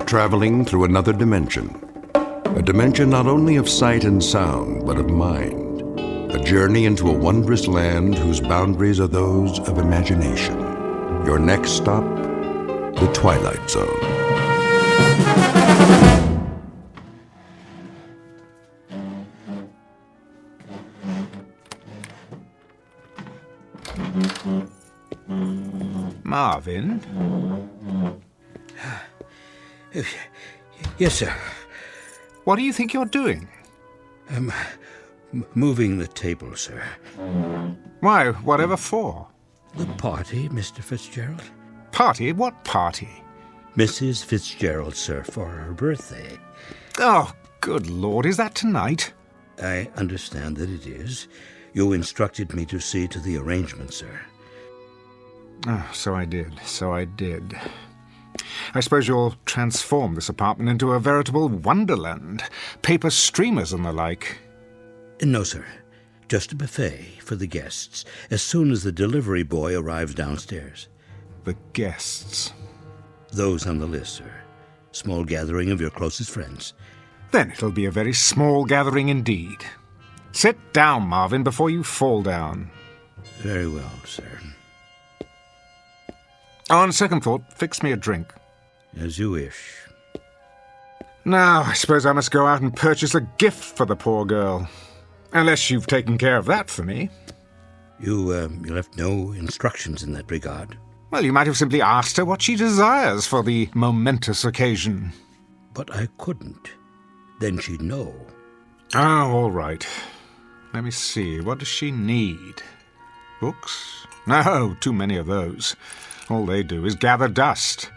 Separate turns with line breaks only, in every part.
traveling through another dimension. A dimension not only of sight and sound, but of mind. A journey into a wondrous land whose boundaries are those of imagination. Your next stop, the Twilight Zone.
Marvin?
Yes, sir.
What do you think you're doing?
Moving the table, sir.
Why, whatever for?
The party, Mr. Fitzgerald.
Party? What party?
Mrs. Fitzgerald, sir, for her birthday.
Oh, good Lord, is that tonight?
I understand that it is. You instructed me to see to the arrangement, sir.
Oh, so I did. I suppose you'll transform this apartment into a veritable wonderland. Paper streamers and the like.
No, sir. Just a buffet for the guests, as soon as the delivery boy arrives downstairs.
The guests?
Those on the list, sir. Small gathering of your closest friends.
Then it'll be a very small gathering indeed. Sit down, Marvin, before you fall down.
Very well, sir.
On second thought, fix me a drink.
As you wish.
Now, I suppose I must go out and purchase a gift for the poor girl. Unless you've taken care of that for me.
You left no instructions in that regard.
Well, you might have simply asked her what she desires for the momentous occasion.
But I couldn't. Then she'd know.
Oh, all right. Let me see. What does she need? Books? No, too many of those. All they do is gather dust.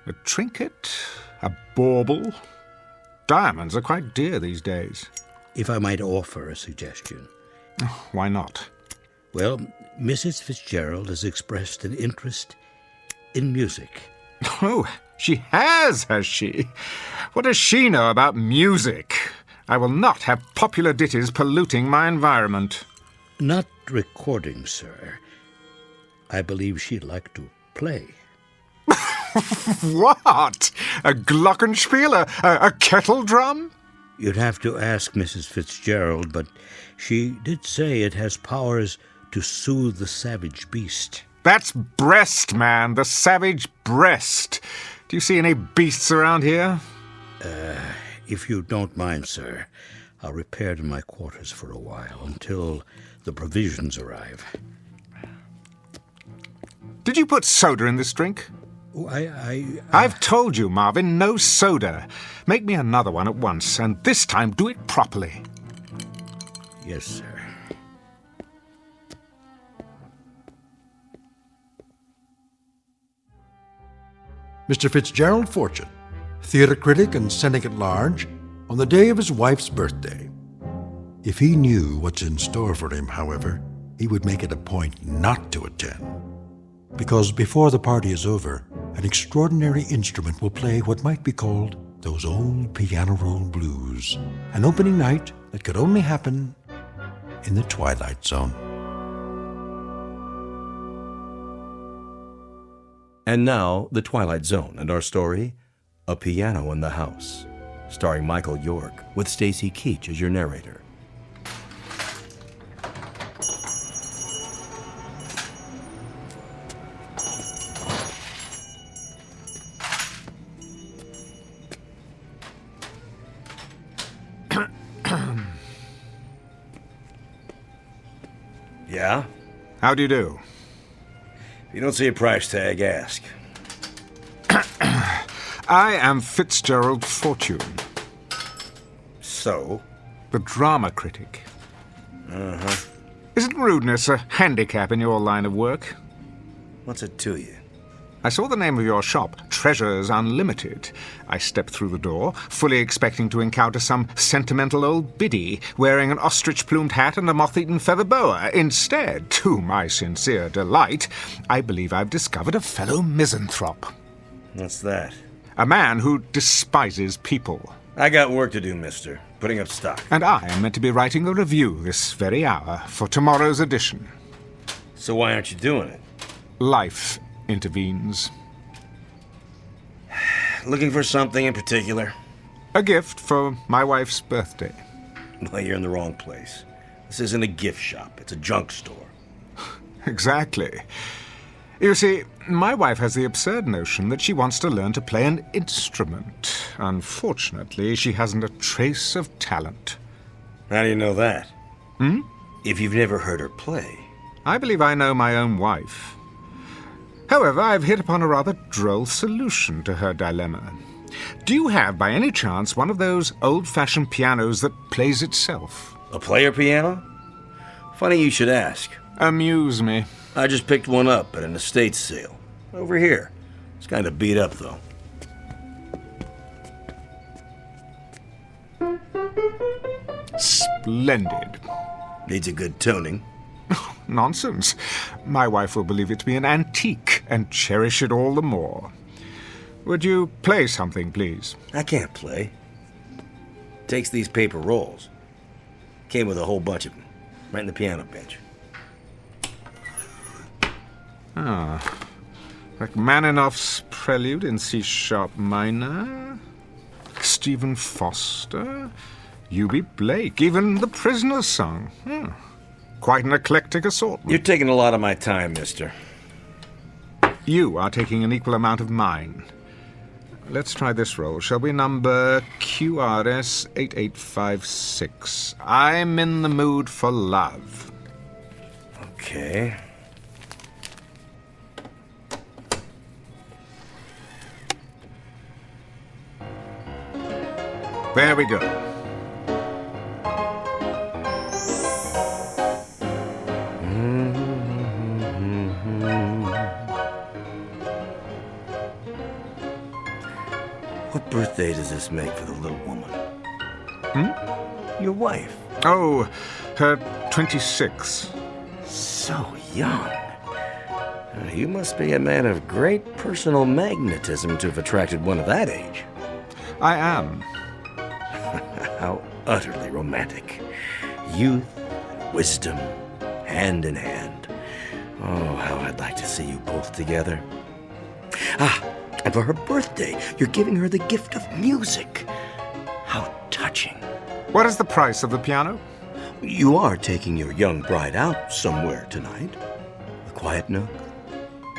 A trinket? A bauble? Diamonds are quite dear these days.
If I might offer a suggestion.
Why not?
Well, Mrs. Fitzgerald has expressed an interest in music.
Oh, she has she? What does she know about music? I will not have popular ditties polluting my environment.
Not recording, sir. I believe she'd like to play.
What? A glockenspiel? A kettle drum?
You'd have to ask Mrs. Fitzgerald, but she did say it has powers to soothe the savage beast.
That's breast, man, the savage breast. Do you see any beasts around here?
If you don't mind, sir, I'll repair to my quarters for a while until the provisions arrive.
Did you put soda in this drink?
Oh,
I've told you, Marvin, no soda. Make me another one at once, and this time do it properly.
Yes, sir.
Mr. Fitzgerald Fortune, theater critic and cynic at large, on the day of his wife's birthday. If he knew what's in store for him, however, he would make it a point not to attend. Because before the party is over, an extraordinary instrument will play what might be called those old piano roll blues, an opening night that could only happen in the Twilight Zone.
And now, The Twilight Zone, and our story, A Piano in the House, starring Michael York, with Stacy Keach as your narrator.
Yeah?
How do you do?
If you don't see a price tag, ask.
I am Fitzgerald Fortune.
So?
The drama critic.
Uh-huh.
Isn't rudeness a handicap in your line of work?
What's it to you?
I saw the name of your shop, Treasures Unlimited. I stepped through the door, fully expecting to encounter some sentimental old biddy wearing an ostrich-plumed hat and a moth-eaten feather boa. Instead, to my sincere delight, I believe I've discovered a fellow misanthrope.
What's that?
A man who despises people.
I got work to do, mister. Putting up stock.
And I am meant to be writing a review this very hour for tomorrow's edition.
So why aren't you doing it?
Life intervenes.
Looking for something in particular?
A gift for my wife's birthday.
Well, you're in the wrong place. This isn't a gift shop. It's a junk store.
Exactly. You see, my wife has the absurd notion that she wants to learn to play an instrument. Unfortunately, she hasn't a trace of talent.
How do you know that? If you've never heard her play.
I believe I know my own wife. However, I've hit upon a rather droll solution to her dilemma. Do you have, by any chance, one of those old-fashioned pianos that plays itself?
A player piano? Funny you should ask.
Amuse me.
I just picked one up at an estate sale. Over here. It's kind of beat up, though.
Splendid.
Needs a good tuning.
Nonsense. My wife will believe it to be an antique and cherish it all the more. Would you play something, please?
I can't play. Takes these paper rolls. Came with a whole bunch of them. Right in the piano bench.
Rachmaninoff's Prelude in C-sharp minor. Stephen Foster. U.B. Blake. Even The Prisoner's Song. Quite an eclectic assortment.
You're taking a lot of my time, mister.
You are taking an equal amount of mine. Let's try this roll, shall we? Number QRS 8856. I'm in the mood for love.
Okay.
There we go.
What birthday does this make for the little woman? Your wife.
Oh, her 26.
So young. You must be a man of great personal magnetism to have attracted one of that age.
I am.
How utterly romantic. Youth, wisdom, hand in hand. Oh, how I'd like to see you both together. And for her birthday, you're giving her the gift of music. How touching.
What is the price of the piano?
You are taking your young bride out somewhere tonight. A quiet nook,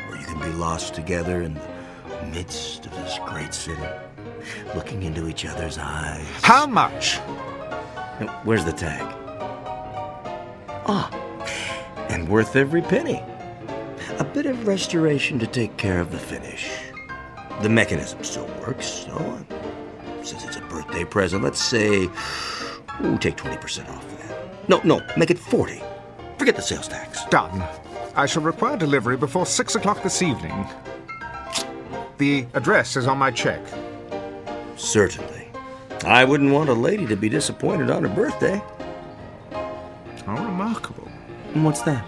where you can be lost together in the midst of this great city, looking into each other's eyes.
How much?
Where's the tag? And worth every penny. A bit of restoration to take care of the finish. The mechanism still works, so since it's a birthday present, let's say, take 20% off that. No, make it 40. Forget the sales tax.
Done. I shall require delivery before 6 o'clock this evening. The address is on my check.
Certainly. I wouldn't want a lady to be disappointed on her birthday.
How remarkable.
And what's that?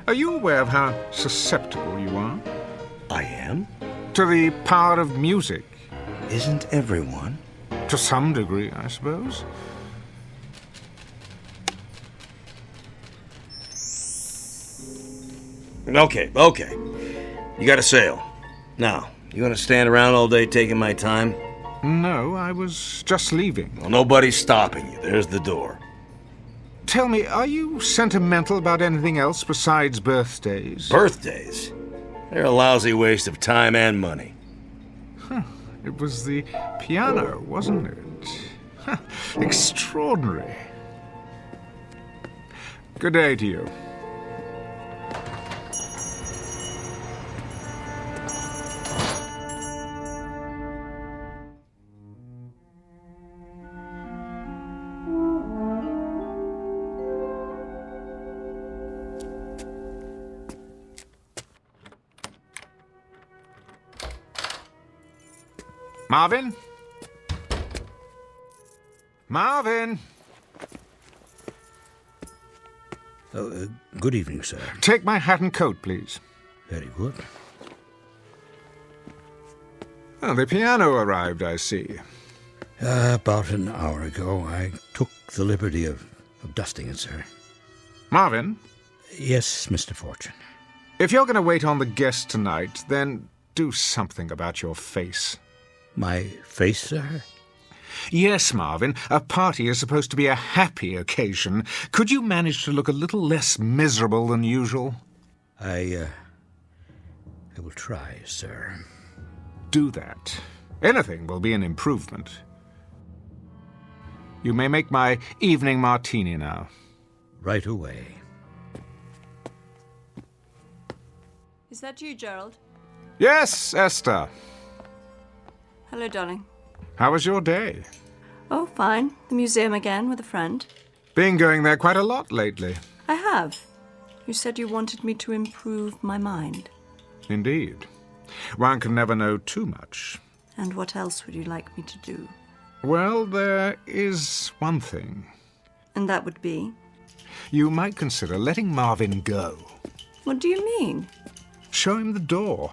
Are you aware of how susceptible you are?
I am?
To the power of music.
Isn't everyone?
To some degree, I suppose.
Okay. You got a sale. Now, you gonna stand around all day taking my time?
No, I was just leaving.
Well, nobody's stopping you. There's the door.
Tell me, are you sentimental about anything else besides birthdays?
Birthdays? They're a lousy waste of time and money.
It was the piano, wasn't it? Extraordinary. Good day to you. Marvin? Marvin?
Good evening, sir.
Take my hat and coat, please.
Very good.
Oh, the piano arrived, I see.
About an hour ago, I took the liberty of dusting it, sir.
Marvin?
Yes, Mr. Fortune.
If you're going to wait on the guest tonight, then do something about your face.
My face, sir?
Yes, Marvin, a party is supposed to be a happy occasion. Could you manage to look a little less miserable than usual?
I will try, sir.
Do that. Anything will be an improvement. You may make my evening martini now.
Right away.
Is that you, Gerald?
Yes, Esther.
Hello, darling.
How was your day?
Oh, fine. The museum again with a friend.
Been going there quite a lot lately.
I have. You said you wanted me to improve my mind.
Indeed. One can never know too much.
And what else would you like me to do?
Well, there is one thing.
And that would be?
You might consider letting Marvin go.
What do you mean?
Show him the door.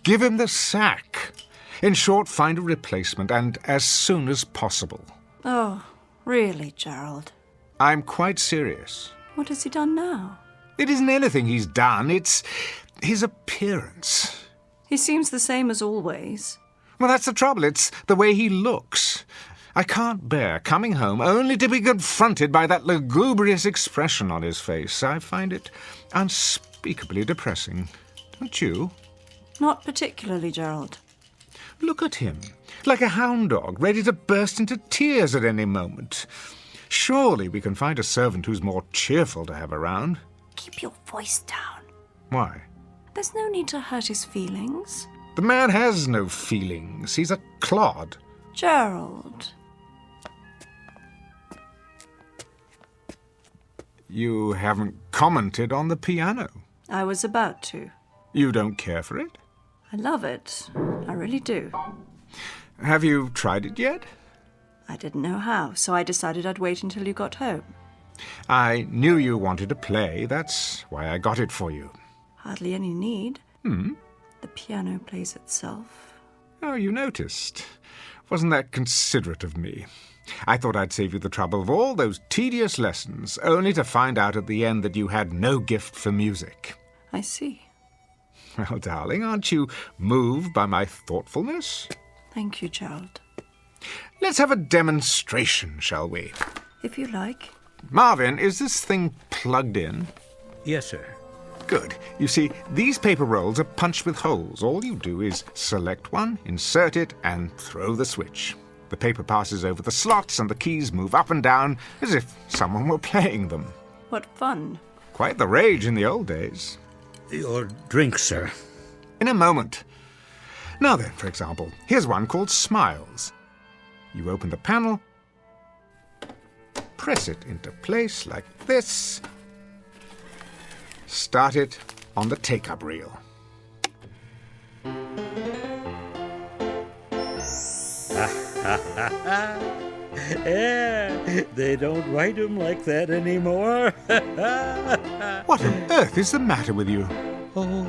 Give him the sack. In short, find a replacement, and as soon as possible.
Oh, really, Gerald?
I'm quite serious.
What has he done now?
It isn't anything he's done, it's his appearance.
He seems the same as always.
Well, that's the trouble, it's the way he looks. I can't bear coming home only to be confronted by that lugubrious expression on his face. I find it unspeakably depressing. Don't you?
Not particularly, Gerald.
Look at him, like a hound dog, ready to burst into tears at any moment. Surely we can find a servant who's more cheerful to have around.
Keep your voice down.
Why?
There's no need to hurt his feelings.
The man has no feelings. He's a clod.
Gerald.
You haven't commented on the piano.
I was about to.
You don't care for it?
I love it. I really do.
Have you tried it yet?
I didn't know how, so I decided I'd wait until you got home.
I knew you wanted to play. That's why I got it for you.
Hardly any need.
Hmm?
The piano plays itself.
Oh, you noticed. Wasn't that considerate of me? I thought I'd save you the trouble of all those tedious lessons, only to find out at the end that you had no gift for music.
I see.
Well, darling, aren't you moved by my thoughtfulness?
Thank you, Gerald.
Let's have a demonstration, shall we?
If you like.
Marvin, is this thing plugged in?
Yes, sir.
Good. You see, these paper rolls are punched with holes. All you do is select one, insert it, and throw the switch. The paper passes over the slots and the keys move up and down as if someone were playing them.
What fun.
Quite the rage in the old days.
Your drink, sir.
In a moment. Now then, for example, here's one called Smiles. You open the panel, press it into place like this, start it on the take-up reel.
Yeah, they don't write them like that anymore.
What on earth is the matter with you?
Oh,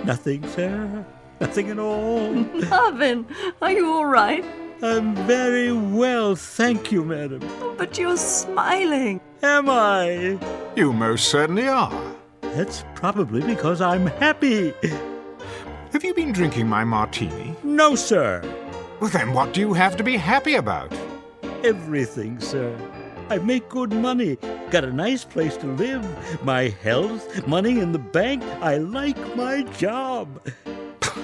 nothing, sir. Nothing at all.
Marvin, are you all right?
I'm very well, thank you, madam.
But you're smiling.
Am I?
You most certainly are.
That's probably because I'm happy.
Have you been drinking my martini?
No, sir.
Well, then what do you have to be happy about?
Everything, sir. I make good money, got a nice place to live, my health, money in the bank. I like my job.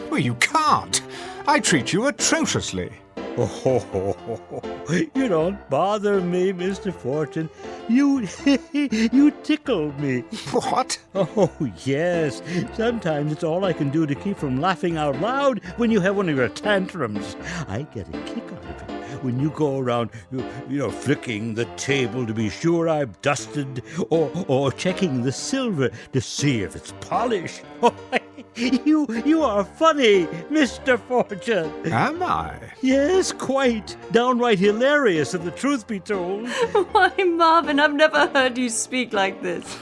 Well, you can't. I treat you atrociously.
Oh, you don't bother me, Mr. Fortune. You tickle me.
What?
Oh, yes. Sometimes it's all I can do to keep from laughing out loud when you have one of your tantrums. I get a kick out of it when you go around, flicking the table to be sure I've dusted, or checking the silver to see if it's polished. You are funny, Mr. Fortune.
Am I?
Yes, quite. Downright hilarious, if the truth be told.
Why, Marvin, I've never heard you speak like this.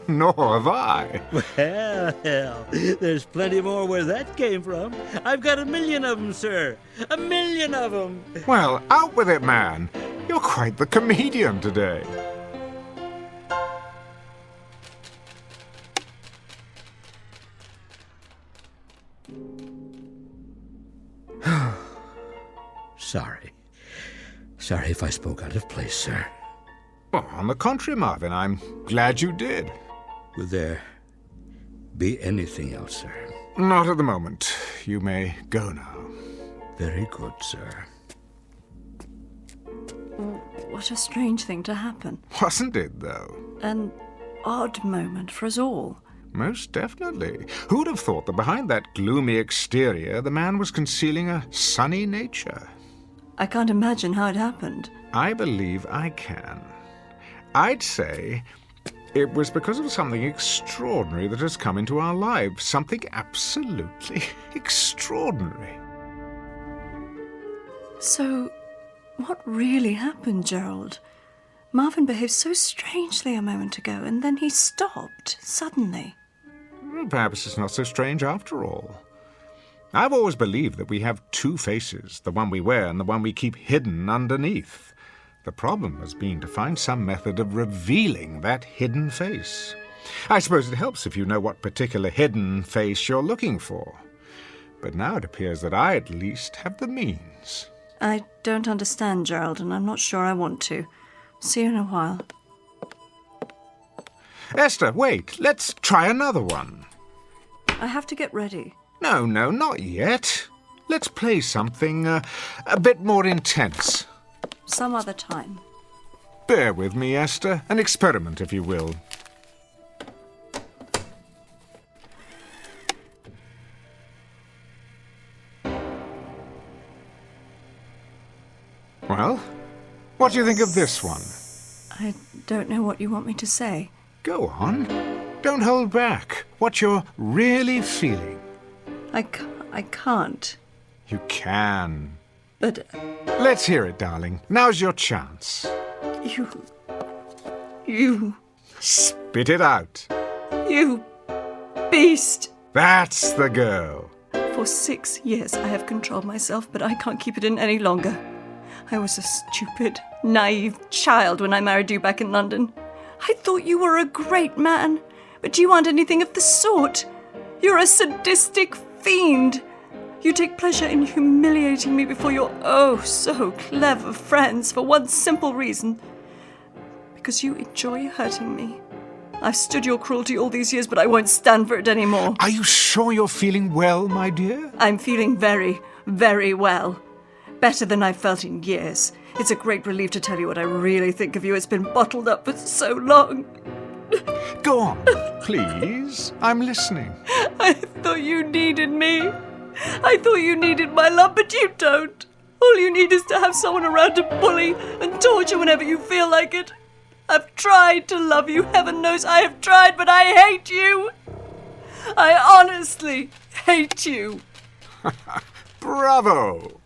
Nor have I.
Well, there's plenty more where that came from. I've got 1 million of them, sir. 1 million of them.
Well, out with it, man. You're quite the comedian today.
Sorry if I spoke out of place, sir.
Well, on the contrary, Marvin, I'm glad you did.
Will there be anything else, sir?
Not at the moment. You may go now.
Very good, sir.
What a strange thing to happen.
Wasn't it, though?
An odd moment for us all.
Most definitely. Who'd have thought that behind that gloomy exterior the man was concealing a sunny nature?
I can't imagine how it happened.
I believe I can. I'd say it was because of something extraordinary that has come into our lives. Something absolutely extraordinary.
So, what really happened, Gerald? Marvin behaved so strangely a moment ago, and then he stopped, suddenly.
Well, perhaps it's not so strange after all. I've always believed that we have two faces, the one we wear and the one we keep hidden underneath. The problem has been to find some method of revealing that hidden face. I suppose it helps if you know what particular hidden face you're looking for. But now it appears that I, at least, have the means.
I don't understand, Gerald, and I'm not sure I want to. See you in a while.
Esther, wait. Let's try another one.
I have to get ready.
No, not yet. Let's play something a bit more intense.
Some other time.
Bear with me, Esther. An experiment, if you will. Well, what do you think of this one?
I don't know what you want me to say.
Go on. Don't hold back. What you're really feeling.
I can't.
You can.
But
Let's hear it, darling. Now's your chance.
you
Spit it out.
beast!
That's the girl.
For 6 years I have controlled myself, but I can't keep it in any longer. I was a stupid, naive child when I married you back in London. I thought you were a great man, but you aren't anything of the sort. You're a sadistic fiend. You take pleasure in humiliating me before your oh-so-clever friends for one simple reason. Because you enjoy hurting me. I've stood your cruelty all these years, but I won't stand for it anymore.
Are you sure you're feeling well, my dear?
I'm feeling very, very well. Better than I've felt in years. It's a great relief to tell you what I really think of you. It's been bottled up for so long.
Go on, please. I'm listening.
I thought you needed me. I thought you needed my love, but you don't. All you need is to have someone around to bully and torture whenever you feel like it. I've tried to love you. Heaven knows I have tried, but I hate you. I honestly hate you.
Bravo!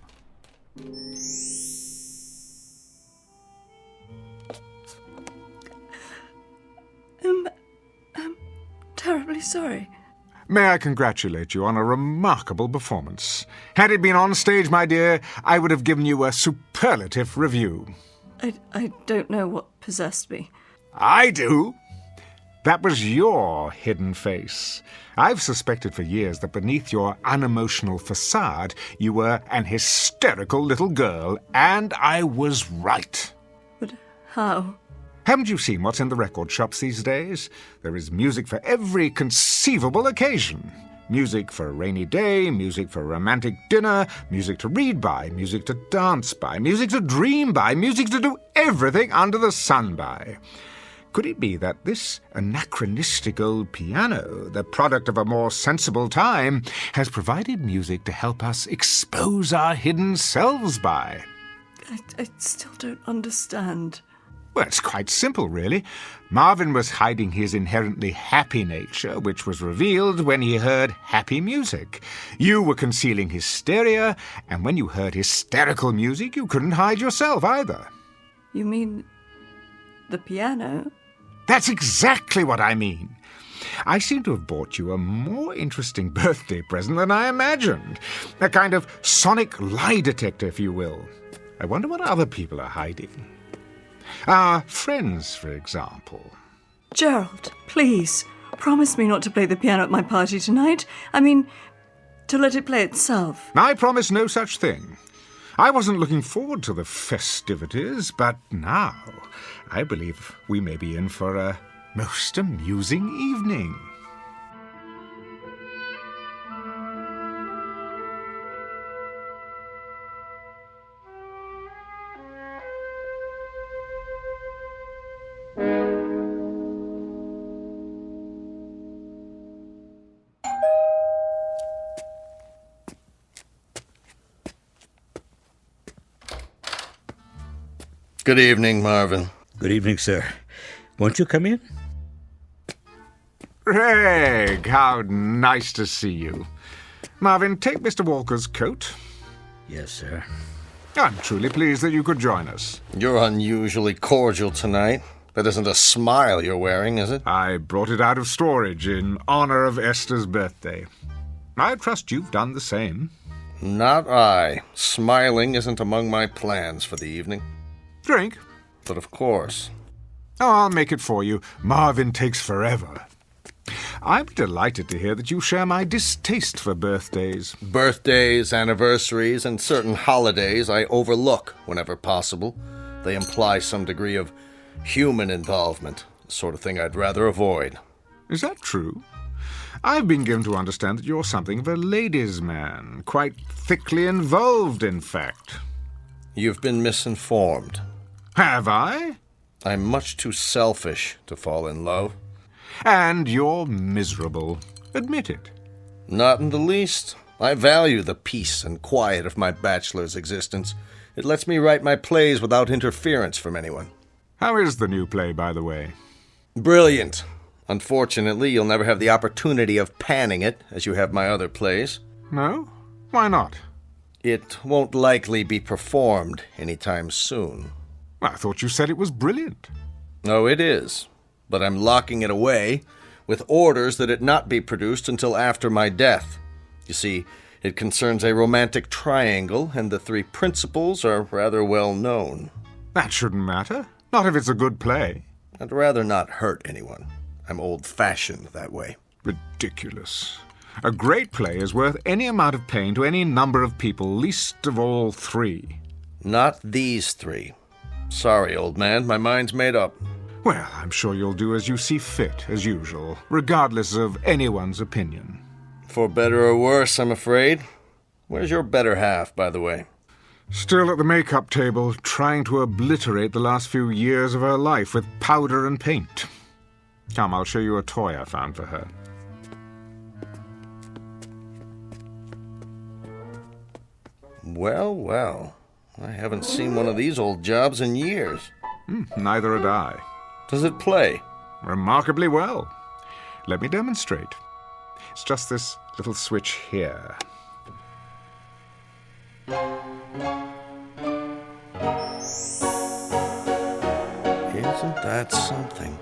I'm terribly sorry.
May I congratulate you on a remarkable performance. Had it been on stage, my dear, I would have given you a superlative review.
I don't know what possessed me.
I do. That was your hidden face. I've suspected for years that beneath your unemotional facade, you were an hysterical little girl, and I was right.
But how?
Haven't you seen what's in the record shops these days? There is music for every conceivable occasion. Music for a rainy day, music for a romantic dinner, music to read by, music to dance by, music to dream by, music to do everything under the sun by. Could it be that this anachronistic old piano, the product of a more sensible time, has provided music to help us expose our hidden selves by?
I still don't understand.
Well, it's quite simple, really. Marvin was hiding his inherently happy nature, which was revealed when he heard happy music. You were concealing hysteria, and when you heard hysterical music, you couldn't hide yourself either.
You mean the piano?
That's exactly what I mean. I seem to have bought you a more interesting birthday present than I imagined. A kind of sonic lie detector, if you will. I wonder what other people are hiding. Our friends, for example.
Gerald, please, promise me not to play the piano at my party tonight. I mean, to let it play itself.
I promise no such thing. I wasn't looking forward to the festivities, but now I believe we may be in for a most amusing evening.
Good evening, Marvin.
Good evening, sir. Won't you come in?
Craig, how nice to see you. Marvin, take Mr. Walker's coat.
Yes, sir.
I'm truly pleased that you could join us.
You're unusually cordial tonight. That isn't a smile you're wearing, is it?
I brought it out of storage in honor of Esther's birthday. I trust you've done the same.
Not I. Smiling isn't among my plans for the evening.
Drink?
But of course.
Oh, I'll make it for you. Marvin takes forever. I'm delighted to hear that you share my distaste for birthdays.
Birthdays, anniversaries, and certain holidays I overlook whenever possible. They imply some degree of human involvement, the sort of thing I'd rather avoid.
Is that true? I've been given to understand that you're something of a ladies' man, quite thickly involved, in fact.
You've been misinformed.
Have I?
I'm much too selfish to fall in love.
And you're miserable. Admit it.
Not in the least. I value the peace and quiet of my bachelor's existence. It lets me write my plays without interference from anyone.
How is the new play, by the way?
Brilliant. Unfortunately, you'll never have the opportunity of panning it, as you have my other plays.
No? Why not?
It won't likely be performed anytime soon.
I thought you said it was brilliant.
Oh, it is. But I'm locking it away with orders that it not be produced until after my death. You see, it concerns a romantic triangle, and the three principals are rather well known.
That shouldn't matter. Not if it's a good play.
I'd rather not hurt anyone. I'm old-fashioned that way.
Ridiculous. A great play is worth any amount of pain to any number of people, least of all three.
Not these three. Sorry, old man, my mind's made up.
Well, I'm sure you'll do as you see fit, as usual, regardless of anyone's opinion.
For better or worse, I'm afraid. Where's your better half, by the way?
Still at the makeup table, trying to obliterate the last few years of her life with powder and paint. Come, I'll show you a toy I found for her.
Well, well. I haven't seen one of these old jobs in years.
Neither had I.
Does it play?
Remarkably well. Let me demonstrate. It's just this little switch here.
Isn't that something?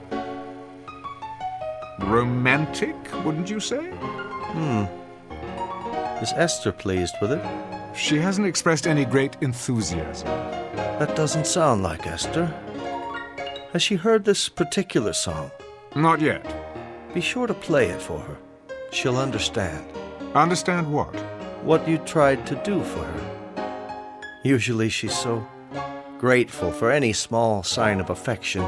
Romantic, wouldn't you say?
Is Esther pleased with it?
She hasn't expressed any great enthusiasm.
That doesn't sound like Esther. Has she heard this particular song?
Not yet.
Be sure to play it for her. She'll understand.
Understand what?
What you tried to do for her. Usually she's so grateful for any small sign of affection.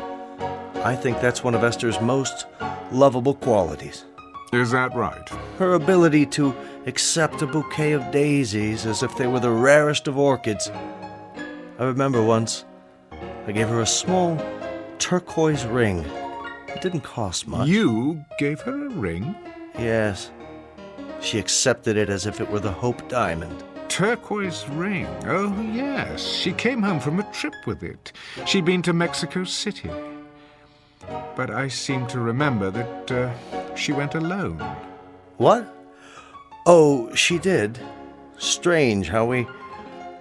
I think that's one of Esther's most lovable qualities.
Is that right?
Her ability to accept a bouquet of daisies as if they were the rarest of orchids. I remember once I gave her a small turquoise ring. It didn't cost much.
You gave her a ring?
Yes. She accepted it as if it were the Hope Diamond.
Turquoise ring? Oh, yes. She came home from a trip with it. She'd been to Mexico City. But I seem to remember that she went alone.
What? Oh, she did. Strange how we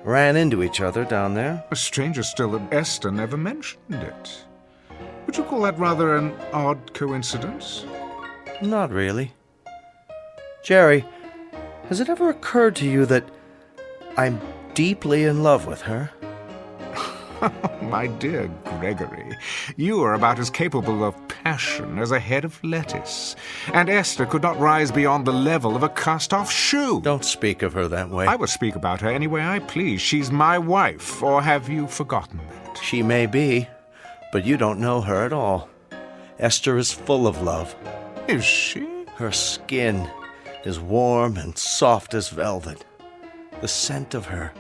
ran into each other down there.
A stranger still that Esther never mentioned it. Would you call that rather an odd coincidence?
Not really. Jerry, has it ever occurred to you that I'm deeply in love with her?
My dear Gregory, you are about as capable of passion as a head of lettuce, and Esther could not rise beyond the level of a cast-off shoe.
Don't speak of her that way.
I will speak about her any way I please. She's my wife, or have you forgotten that?
She may be, but you don't know her at all. Esther is full of love.
Is she?
Her skin is warm and soft as velvet. The scent of her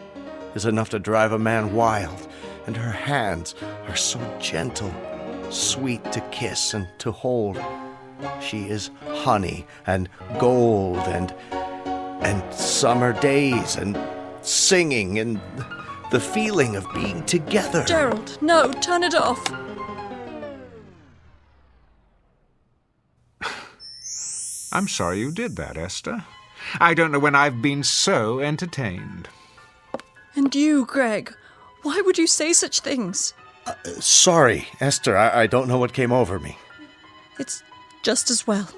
is enough to drive a man wild, and her hands are so gentle, sweet to kiss and to hold. She is honey and gold and summer days and singing and the feeling of being together.
Gerald, no, turn it off.
I'm sorry you did that, Esther. I don't know when I've been so entertained.
And you, Greg, why would you say such things?
Sorry, Esther, I don't know what came over me.
It's just as well.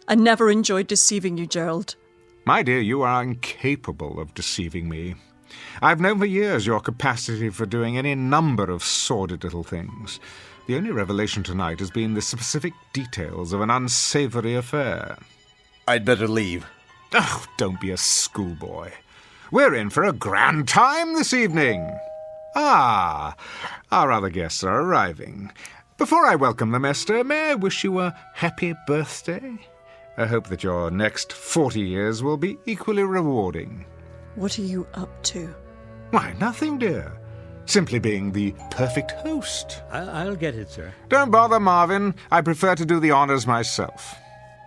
I never enjoyed deceiving you, Gerald.
My dear, you are incapable of deceiving me. I've known for years your capacity for doing any number of sordid little things. The only revelation tonight has been the specific details of an unsavory affair.
I'd better leave.
Oh, don't be a schoolboy. We're in for a grand time this evening. Ah, our other guests are arriving. Before I welcome them, Esther, may I wish you a happy birthday? I hope that your next 40 years will be equally rewarding.
What are you up to?
Why, nothing, dear. Simply being the perfect host.
I'll get it, sir.
Don't bother, Marvin. I prefer to do the honors myself.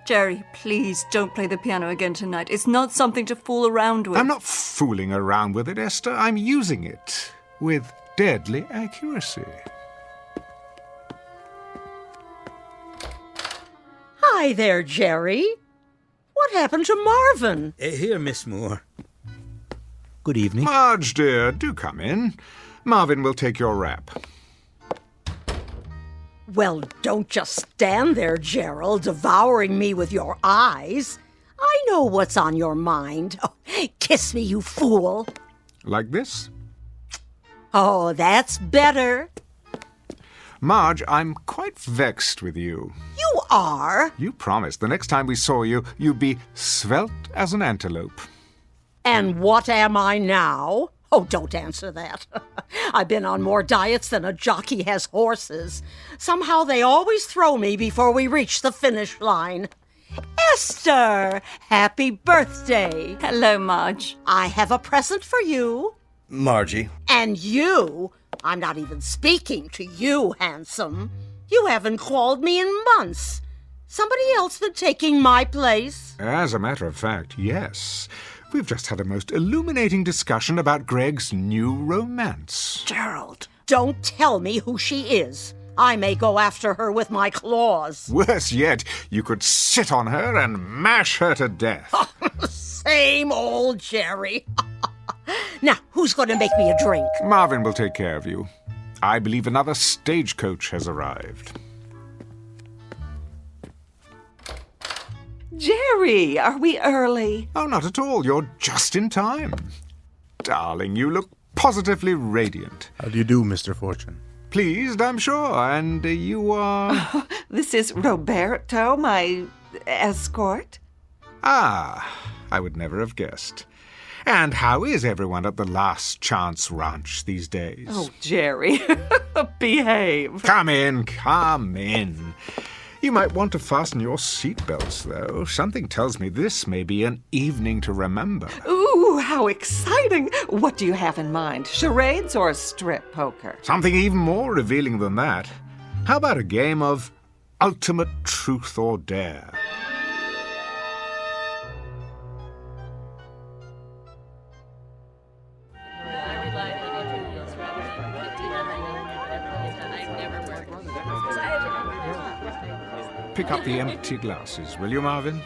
Jerry, please don't play the piano again tonight. It's not something to fool around with.
I'm not fooling around with it, Esther. I'm using it with deadly accuracy.
Hi there, Jerry. What happened to Marvin?
Here, Miss Moore. Good evening.
Marge, dear, do come in. Marvin will take your wrap.
Well, don't just stand there, Gerald, devouring me with your eyes. I know what's on your mind. Oh, kiss me, you fool.
Like this?
Oh, that's better.
Marge, I'm quite vexed with you.
You are?
You promised the next time we saw you, you'd be svelte as an antelope.
And what am I now? Oh, don't answer that. I've been on more diets than a jockey has horses. Somehow they always throw me before we reach the finish line. Esther, happy birthday.
Hello, Marge.
I have a present for you.
Margie.
And you. I'm not even speaking to you, handsome. You haven't called me in months. Somebody else been taking my place?
As a matter of fact, yes. We've just had a most illuminating discussion about Greg's new romance.
Gerald, don't tell me who she is. I may go after her with my claws.
Worse yet, you could sit on her and mash her to death.
Same old Jerry. Now, who's going to make me a drink?
Marvin will take care of you. I believe another stagecoach has arrived.
Jerry, are we early?
Oh, not at all. You're just in time. Darling, you look positively radiant.
How do you do, Mr. Fortune?
Pleased, I'm sure. And you are...
This is Roberto, my escort.
Ah, I would never have guessed. And how is everyone at the Last Chance Ranch these days?
Oh, Jerry, behave.
Come in, come in. You might want to fasten your seatbelts, though. Something tells me this may be an evening to remember.
Ooh, how exciting. What do you have in mind? Charades or strip poker?
Something even more revealing than that. How about a game of ultimate truth or dare? Pick up the empty glasses, will you, Marvin?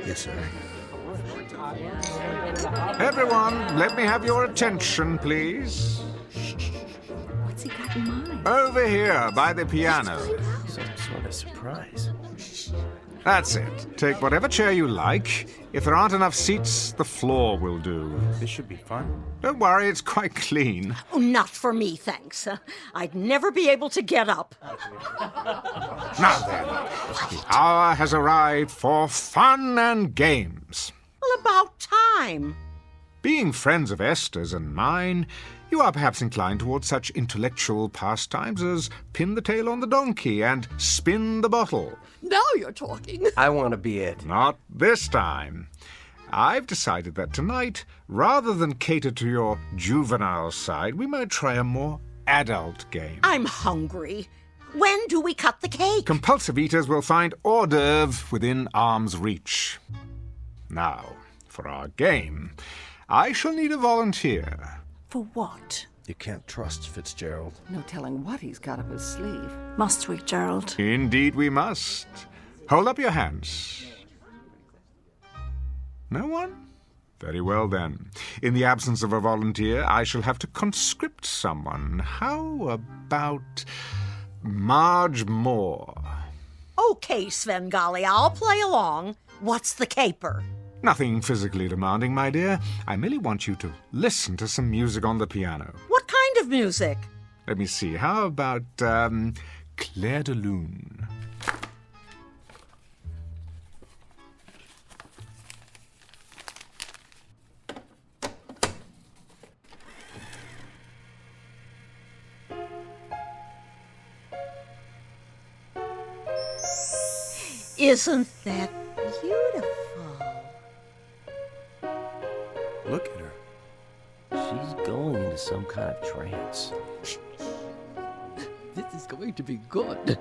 Yes, sir.
Everyone, let me have your attention, please.
What's he got in mind?
Over here, by the piano.
Some sort of surprise.
That's it. Take whatever chair you like. If there aren't enough seats, the floor will do.
This should be fun.
Don't worry, it's quite clean.
Oh, not for me, thanks. I'd never be able to get up.
Now then, the hour has arrived for fun and games.
Well, about time.
Being friends of Esther's and mine, you are perhaps inclined towards such intellectual pastimes as pin the tail on the donkey and spin the bottle.
Now you're talking.
I want to be it.
Not this time. I've decided that tonight, rather than cater to your juvenile side, we might try a more adult game.
I'm hungry. When do we cut the cake?
Compulsive eaters will find hors d'oeuvre within arm's reach. Now, for our game, I shall need a volunteer.
For what?
You can't trust Fitzgerald.
No telling what he's got up his sleeve.
Must we, Gerald?
Indeed we must. Hold up your hands. No one? Very well, then. In the absence of a volunteer, I shall have to conscript someone. How about Marge Moore?
Okay, Svengali, I'll play along. What's the caper?
Nothing physically demanding, my dear. I merely want you to listen to some music on the piano.
What kind of music?
Let me see. How about Claire de Lune?
Isn't that beautiful?
Look at her. She's going into some kind of trance.
This is going to be good.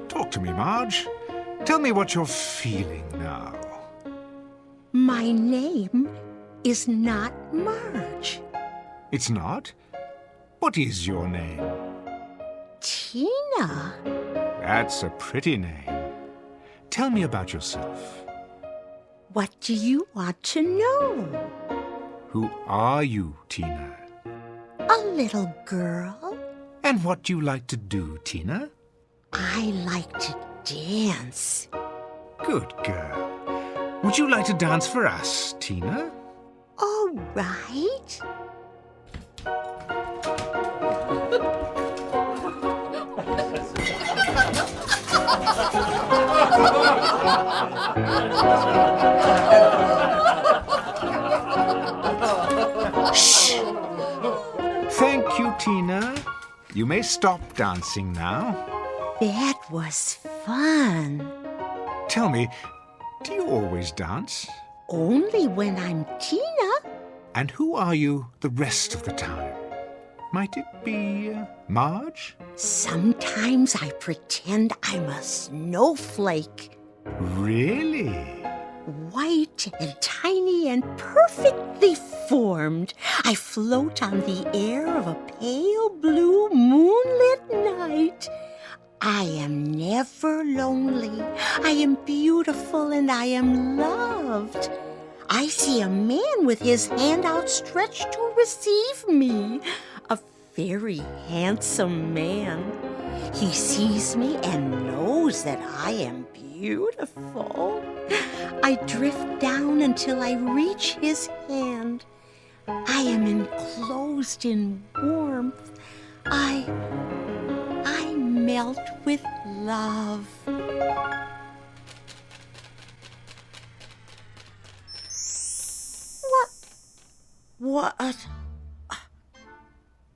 Talk to me, Marge. Tell me what you're feeling now.
My name is not Marge.
It's not? What is your name?
Tina.
That's a pretty name. Tell me about yourself.
What do you want to know?
Who are you, Tina?
A little girl.
And what do you like to do, Tina?
I like to dance.
Good girl. Would you like to dance for us, Tina?
All right.
Shh! Thank you, Tina. You may stop dancing now.
That was fun.
Tell me, do you always dance?
Only when I'm Tina.
And who are you the rest of the time? Might it be Marge?
Sometimes I pretend I'm a snowflake.
Really?
White and tiny and perfectly formed. I float on the air of a pale blue moonlit night. I am never lonely. I am beautiful and I am loved. I see a man with his hand outstretched to receive me. A very handsome man. He sees me and knows that I am beautiful. I drift down until I reach his hand. I am enclosed in warmth. I melt with love. What?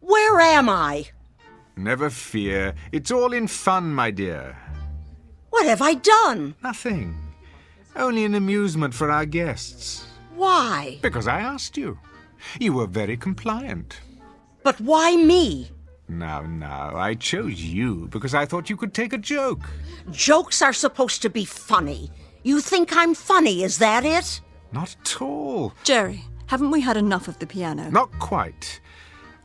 Where am I?
Never fear. It's all in fun, my dear.
What have I done?
Nothing. Only an amusement for our guests.
Why?
Because I asked you. You were very compliant.
But why me?
Now, I chose you because I thought you could take a joke.
Jokes are supposed to be funny. You think I'm funny, is that it?
Not at all.
Jerry, haven't we had enough of the piano?
Not quite.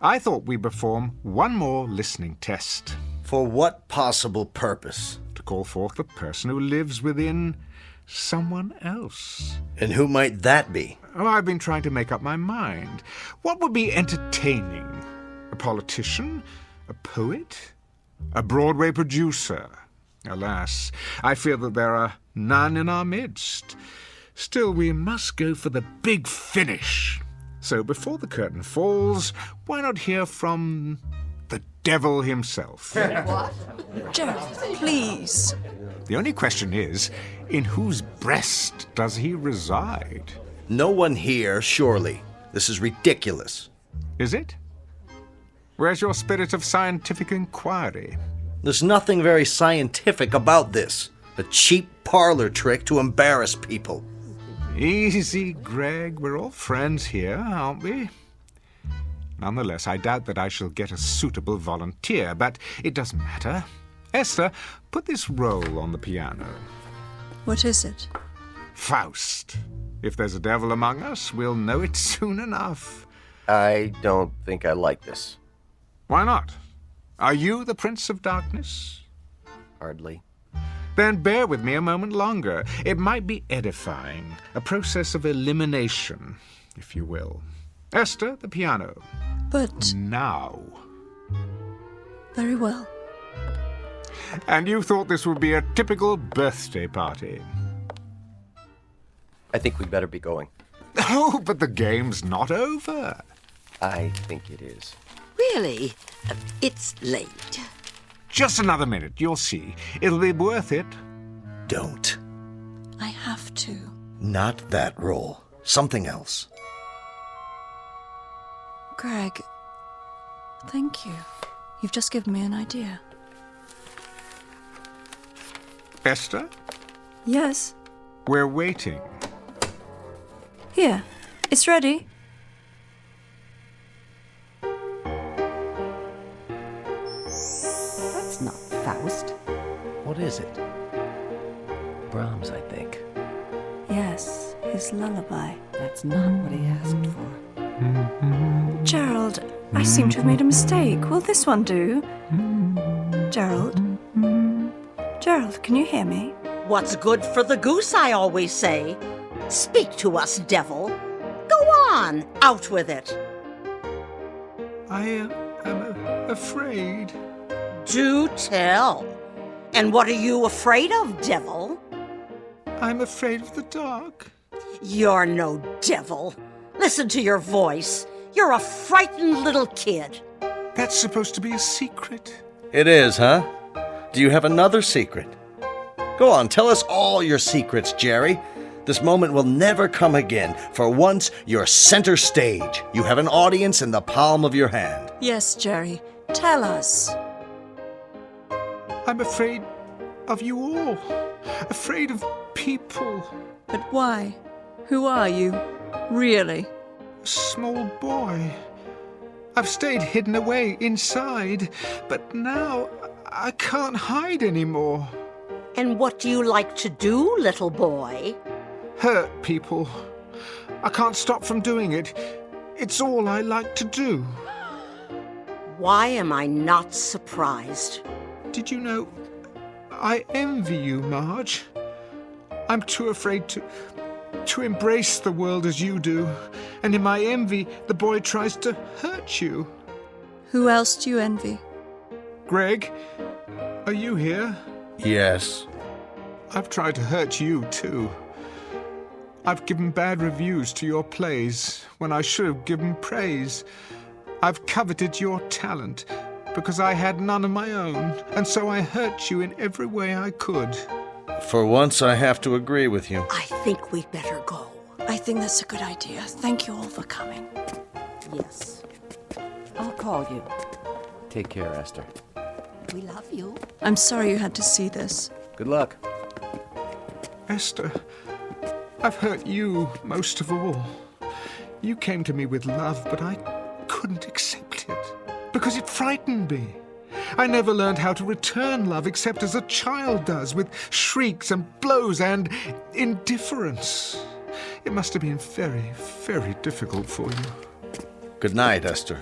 I thought we'd perform one more listening test.
For what possible purpose?
To call forth the person who lives within someone else.
And who might that be?
Oh, I've been trying to make up my mind. What would be entertaining? A politician? A poet? A Broadway producer? Alas, I fear that there are none in our midst. Still, we must go for the big finish. So before the curtain falls, why not hear from the devil himself?
What?
Gerald, please.
The only question is, in whose breast does he reside?
No one here, surely. This is ridiculous.
Is it? Where's your spirit of scientific inquiry?
There's nothing very scientific about this. A cheap parlor trick to embarrass people.
Easy, Greg. We're all friends here, aren't we? Nonetheless, I doubt that I shall get a suitable volunteer, but it doesn't matter. Esther, put this roll on the piano.
What is it?
Faust. If there's a devil among us, we'll know it soon enough.
I don't think I like this.
Why not? Are you the Prince of Darkness?
Hardly.
Then bear with me a moment longer. It might be edifying, a process of elimination, if you will. Esther, the piano.
But...
Now.
Very well.
And you thought this would be a typical birthday party.
I think we'd better be going.
Oh, but the game's not over.
I think it is.
Really? It's late.
Just another minute, you'll see. It'll be worth it.
Don't.
I have to.
Not that role. Something else.
Greg, thank you. You've just given me an idea.
Esther,
Yes.
we're waiting.
Here. It's ready.
That's not Faust.
What is it? Brahms, I think.
Yes, his lullaby.
That's not what he asked for.
Gerald, I seem to have made a mistake. Will this one do? Gerald? Gerald, can you hear me?
What's good for the goose, I always say. Speak to us, devil. Go on, out with it.
I am afraid.
Do tell. And what are you afraid of, devil?
I'm afraid of the dark.
You're no devil. Listen to your voice. You're a frightened little kid.
That's supposed to be a secret.
It is, huh? Do you have another secret? Go on, tell us all your secrets, Jerry. This moment will never come again. For once, you're center stage. You have an audience in the palm of your hand.
Yes, Jerry. Tell us.
I'm afraid of you all. Afraid of people.
But why? Who are you? Really?
A small boy. I've stayed hidden away inside, but now I can't hide anymore.
And what do you like to do, little boy?
Hurt people. I can't stop from doing it. It's all I like to do.
Why am I not surprised?
Did you know I envy you, Marge? I'm too afraid to embrace the world as you do. And in my envy, the boy tries to hurt you.
Who else do you envy?
Greg, are you here?
Yes.
I've tried to hurt you, too. I've given bad reviews to your plays when I should have given praise. I've coveted your talent because I had none of my own, and so I hurt you in every way I could.
For once, I have to agree with you.
I think we'd better go.
I think that's a good idea. Thank you all for coming.
Yes.
I'll call you.
Take care, Esther.
We love you.
I'm sorry you had to see this.
Good luck.
Esther, I've hurt you most of all. You came to me with love, but I couldn't accept it because it frightened me. I never learned how to return love except as a child does, with shrieks and blows and indifference. It must have been very, very difficult for you.
Good night, Esther.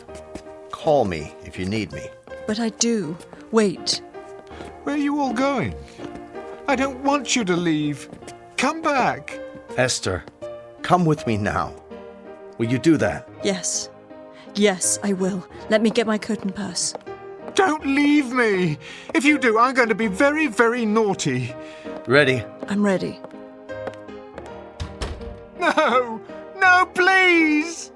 Call me if you need me.
But I do. Wait.
Where are you all going? I don't want you to leave. Come back.
Esther, come with me now. Will you do that?
Yes. Yes, I will. Let me get my curtain purse.
Don't leave me. If you do, I'm going to be very, very naughty.
Ready?
I'm ready.
No! No, please!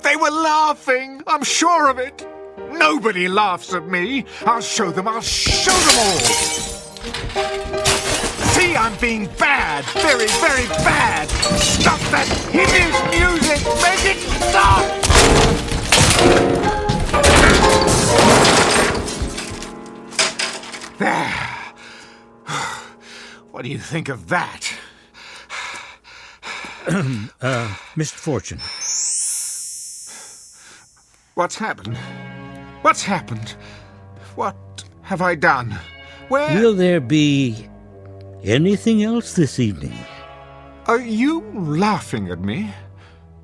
They were laughing. I'm sure of it. Nobody laughs at me. I'll show them. I'll show them all. See, I'm being bad. Very, very bad. Stop that hideous music. Make it stop! There. What do you think of that?
Mr. Fortune.
What's happened? What's happened? What have I done? Where...
Will there be anything else this evening?
Are you laughing at me?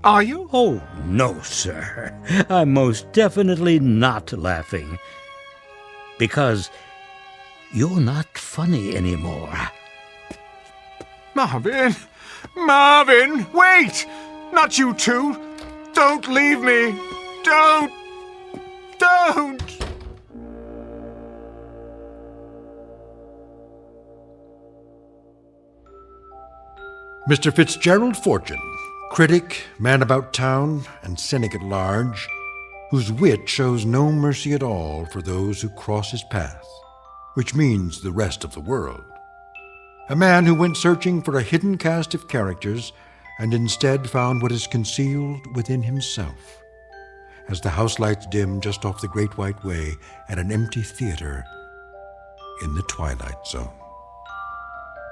Are you?
Oh, no, sir. I'm most definitely not laughing. Because you're not funny anymore.
Marvin! Marvin! Wait! Not you two! Don't leave me! Don't! Don't!
Mr. Fitzgerald Fortune, critic, man about town, and cynic at large, whose wit shows no mercy at all for those who cross his path, which means the rest of the world. A man who went searching for a hidden cast of characters and instead found what is concealed within himself. As the house lights dim just off the Great White Way at an empty theater in the Twilight Zone.